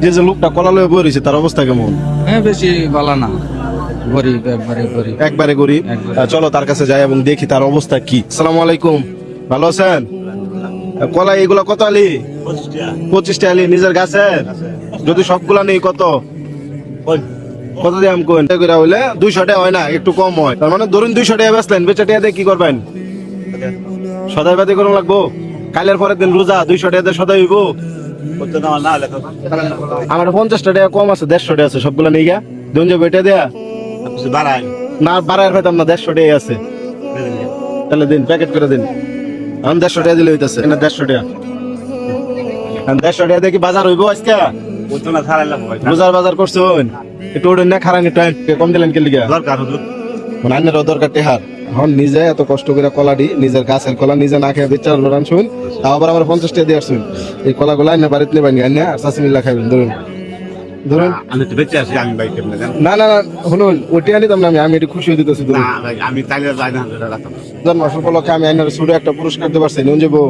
যে লোকটা কলা লয়ে বই রয়েছে তার অবস্থা কেমন? হ্যাঁ, বেশি ভালো না, গরিব, একবারে গরিব। একবারে গরিব। চলো তার কাছে যাই এবং দেখি তার অবস্থা কি। আসসালামু আলাইকুম, ভালো আছেন? কলা এগুলা কত আলি? 25 আলি নিজের গাছের? যদি সবগুলা নেই কত কত দিয়ে আমি কোন করে হইলে 200 টাকা হয় না, একটু কম হয়। তার মানে ধরুন 200 টাকা বেচলেন, বেচা টাকা দিয়ে কি করবেন? সদাই বাদি করুন লাগবো। কালের পরের দিন রোজা, 200 টাকা দিয়ে সদাই হইব? আমার 50 টাকা কম আছে, 150 টাকা আছে, সবগুলা নেই গা দুন যে বেটে দেয়া না বাড়ায় পাইতাম না, 150 টাকা আছে। তাহলে দিন প্যাকেট করে দিন। এখন 150 টাকা দিলে হইতেছে না, 150 টাকা। 150 টাকা দিয়ে কি বাজার হইব আজকে? রোজার বাজার করছেন? একটু ওটা না খারান, একটু কম দিলেন কে লিগা? মানে আইনেরও দরকার টেহার। এখন নিজে এত কষ্ট করে কলাটি, নিজের গাছের কলা নিজে না খেয়ে বেচার লোড়ান শুন, তাও আবার আমার 50 টাকা দিয়ে আসুন। এই কলা গুলা আইনে বাড়িতে নেবেন আইনে আর চাষি মিল্লা খাবেন। ধরুন ধরুন আমি তো বেঁচে আছি, আমি বাইক না না না শুনুন, ওইটা আনিতাম না, আমি একটু খুশি হয়ে দিতেছি। ধরুন আমি তাইলে যাই না। জন্মাস উপলক্ষে আমি আইনের ছোট একটা পুরস্কার দিতে পারছি। নুন যাবো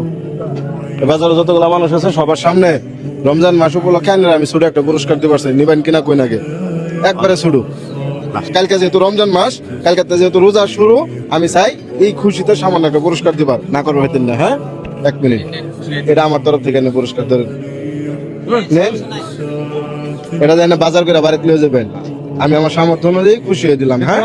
বাজারে যতগুলো মানুষ আছে সবার সামনে রমজান মাস উপলক্ষে আইনের আমি ছোট একটা পুরস্কার দিতে পারছি। নিবেন কিনা কই নাগে? একবারে শুরু। কালকে যেহেতু রমজান মাস, কালকে যেহেতু রোজা শুরু, আমি চাই এই খুশিতে সামান্য একটা পুরস্কার দিবার না করবো হইতেন না। হ্যাঁ, 1 মিনিট, এটা আমার তরফ থেকে পুরস্কার ধরেন। এটা যেন বাজার করে বাড়িতে নিয়ে যাবেন, আমি আমার সামর্থ্য অনুযায়ী খুশি হয়ে দিলাম। হ্যাঁ।